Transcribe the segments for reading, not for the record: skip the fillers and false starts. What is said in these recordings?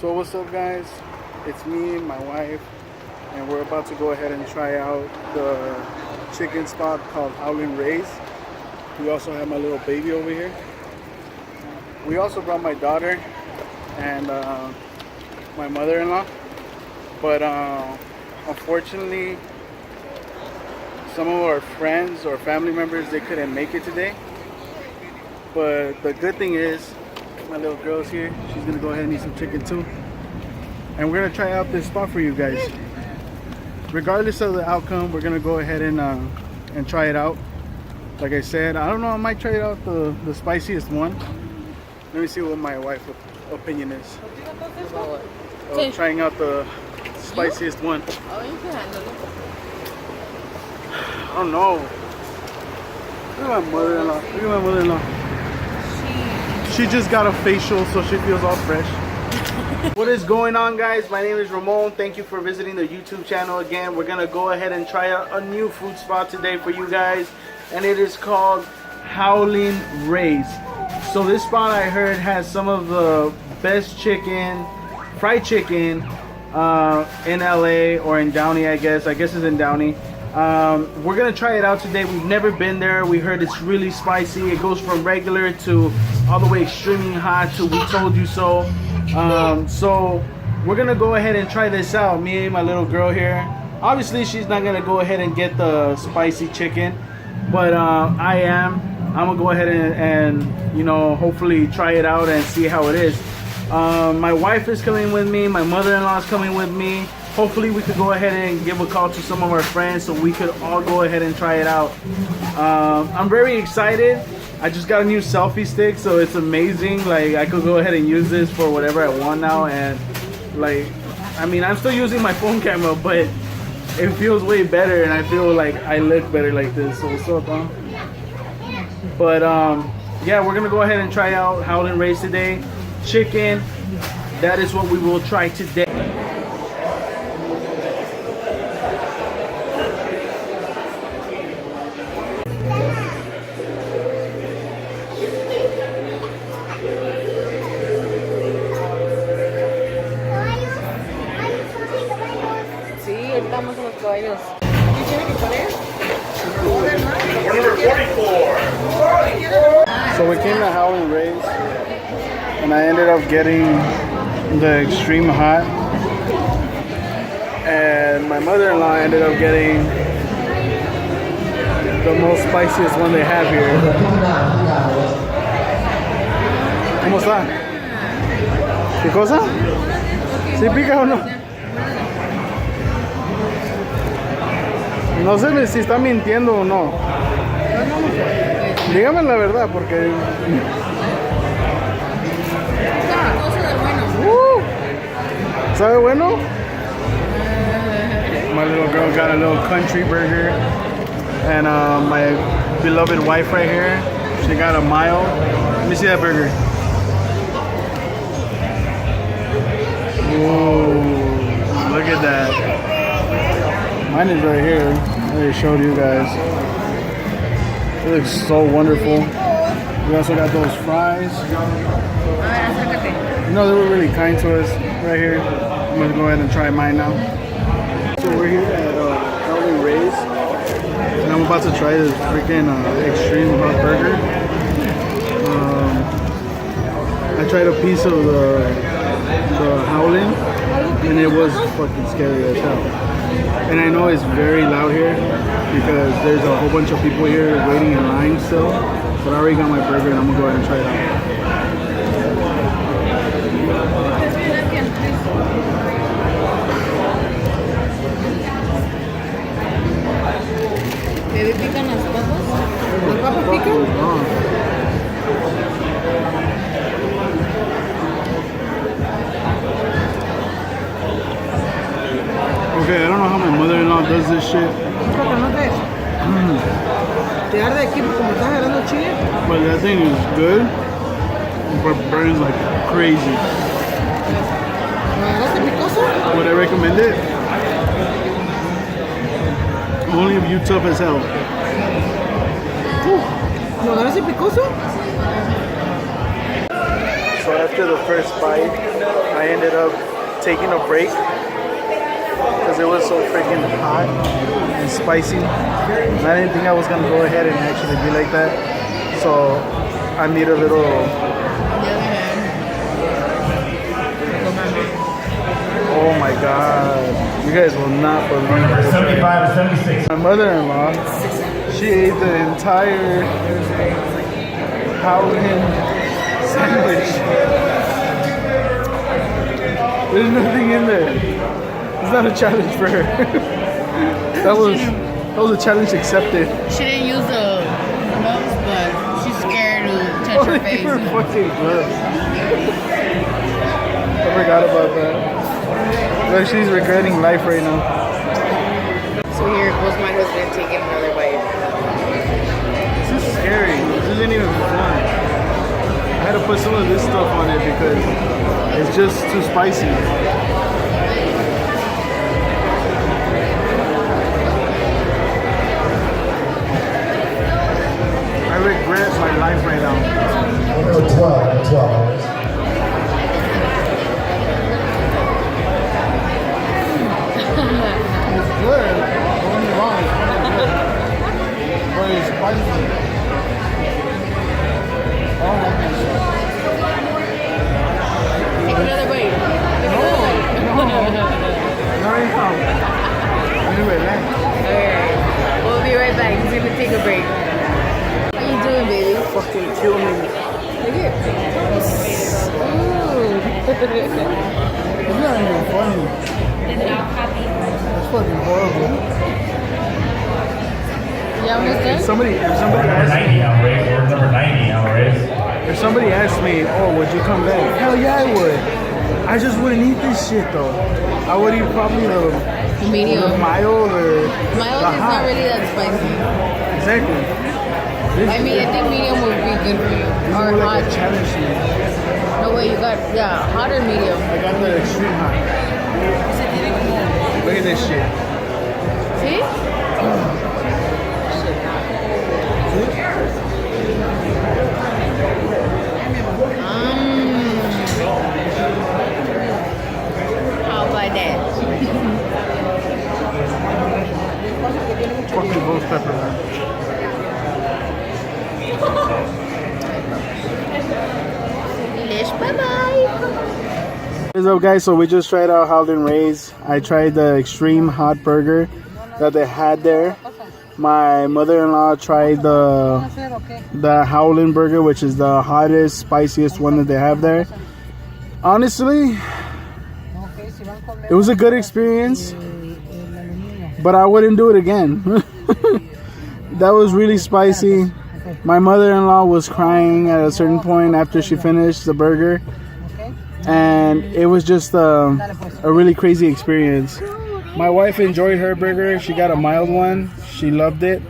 So what's up, guys? It's me and my wife, and we're about to go ahead and try out the chicken spot called Howlin Rays. We also have my little baby over here. We also brought my daughter and my mother-in-law, but unfortunately some of our friends or family members, they couldn't make it today. But the good thing is my little girl's here. She's gonna go ahead and eat some chicken too, and we're gonna try out this spot for you guys. Regardless of the outcome, we're gonna go ahead and try it out. Like I said, I don't know, I might try out the spiciest one. Let me see what my wife's opinion is of trying out the spiciest one. Oh, you can handle it. I don't know. Look at my mother-in-law. Look at my mother-in-law. She just got a facial, so she feels all fresh. What is going on, guys? My name is Ramon. Thank you for visiting the YouTube channel again. We're gonna go ahead and try out a new food spot today for you guys, and it is called Howlin Rays. So this spot, I heard, has some of the best chicken, fried chicken in LA or in Downey, I guess it's in Downey. We're gonna try it out today. We've never been there. We heard it's really spicy. It goes from regular to all the way extremely hot to we told you so. So we're gonna go ahead and try this out, me and my little girl here. Obviously she's not gonna go ahead and get the spicy chicken, but I'm gonna go ahead and you know, hopefully try it out and see how it is. My wife is coming with me, my mother-in-law is coming with me. Hopefully we could go ahead and give a call to some of our friends so we could all go ahead and try it out. I'm very excited. I just got a new selfie stick, so it's amazing. Like, I could go ahead and use this for whatever I want now, and like, I mean, I'm still using my phone camera, but it feels way better, and I feel like I look better like this. So what's up, huh? But yeah, we're gonna go ahead and try out Howlin Rays today. Chicken, that is what we will try today. Estamos en los caballos. So we came to Howlin Rays, and I ended up getting the extreme hot, and my mother-in-law ended up getting the most spiciest one they have here. ¿Cómo está? ¿Qué cosa? ¿Sí pica o no? No sé si está mintiendo o no. Dígame la verdad, porque... ¿Sabe bueno? My little girl got a little country burger, and my beloved wife right here, she got a mild. Let me see that burger. Whoa, look at that. Mine is right here. I already showed you guys. It looks so wonderful. We also got those fries. You know, they were really kind to us right here. I'm gonna go ahead and try mine now. So we're here at Howlin Rays, and I'm about to try this freaking extreme hot burger. I tried a piece of the Howlin, and it was fucking scary as hell. And I know it's very loud here because there's a whole bunch of people here waiting in line still. But I already got my burger, and I'm gonna go ahead and try it out. ¿Te pican las papas? ¿Las papas pican? Okay, I don't know how my mother-in-law does this shit. ¿Te arde aquí como estás agarrando chile? But that thing is good, but burns like crazy. ¿Lo agarraste picoso? Would I recommend it? Only if you tough as hell. ¿Lo agarraste picoso? So after the first bite, I I ended up taking a break because it was so freaking hot and spicy. And I didn't think I was gonna go ahead and actually be like that. So I made a little. Oh my god, you guys will not believe it. 75 to 76. My mother-in-law, she ate the entire Howlin sandwich. There's nothing in there. It's not a challenge for her. that was a challenge accepted. She didn't use the gloves, but she's scared to touch her face. Her fucking gloves. I forgot about that. But she's regretting life right now. So here goes my husband taking another bite. This is scary. This isn't even fun. I had to put some of this stuff on it because it's just too spicy. I regret my life right now. 12. It's good. Don't get me wrong. But it's spicy. I don't like this stuff. Take another bite. Not anyhow. Anyway, Alright. We'll be right back. He's gonna take a break. What are you doing, baby? fucking kill me. Look at It's not even funny. It's fucking horrible. You almost done? If somebody Number asked 90 me, now, Ray. Or number 90 now, Ray. if somebody asked me, oh, would you come back? Hell yeah, I would. I just wouldn't eat this shit though. I would eat probably the Medium. mild or Mild the is hot. not really that spicy. Exactly. This, I mean, I think medium would be good for you. this Or is more hot. like a challenge to me. No way, you got, yeah, hot or medium. I got the extreme hot. Look at this shit. See? How about that? Fucking ghost pepper, man. Delish, bye-bye. What's up, guys? So we just tried out Howlin Rays. I tried the extreme hot burger that they had there. My mother-in-law tried the Howlin burger, which is the hottest, spiciest one that they have there. Honestly, it was a good experience, but I wouldn't do it again. That was really spicy. My mother-in-law was crying at a certain point after she finished the burger, and it was just a really crazy experience. My wife enjoyed her burger. She got a mild one. She loved it.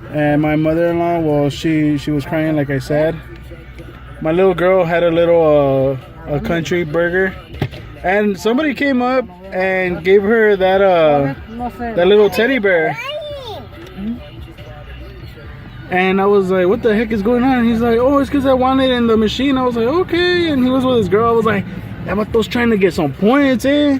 And my mother-in-law, well, she was crying, like I said. My little girl had a little a country burger, and somebody came up and gave her that little teddy bear. And I was like, what the heck is going on? And he's like, oh, it's because I want it in the machine. I was like, okay. And he was with his girl. I was like, that vato's trying to get some points, eh?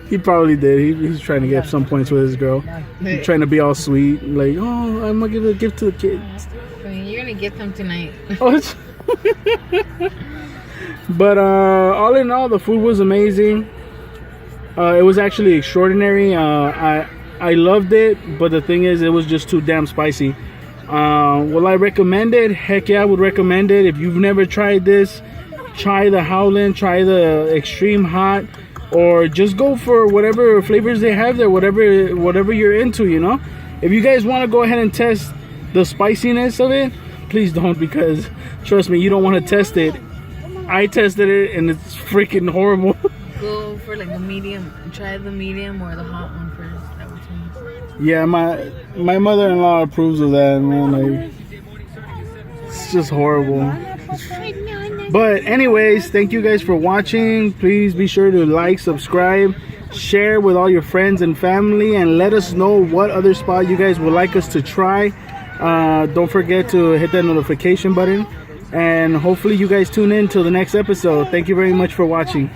He probably did. He's trying to get some points with his girl. He's trying to be all sweet. Like, oh, I'm going to give a gift to the kids. You're going to get them tonight. But all in all, the food was amazing. It was actually extraordinary. I loved it, but the thing is, it was just too damn spicy. Will I recommend it? Heck yeah, I would recommend it. If you've never tried this, try the Howlin, try the extreme hot, or just go for whatever flavors they have there, whatever you're into, you know. If you guys want to go ahead and test the spiciness of it, please don't, because trust me, you don't want to test it. I tested it and it's freaking horrible. Go for like the medium. Try the medium or the hot one first. That was me. Yeah, my mother-in-law approves of that, man. Like, it's just horrible. But anyways, thank you guys for watching. Please be sure to like, subscribe, share with all your friends and family, and let us know what other spot you guys would like us to try. Don't forget to hit that notification button. And hopefully you guys tune in till the next episode. Thank you very much for watching.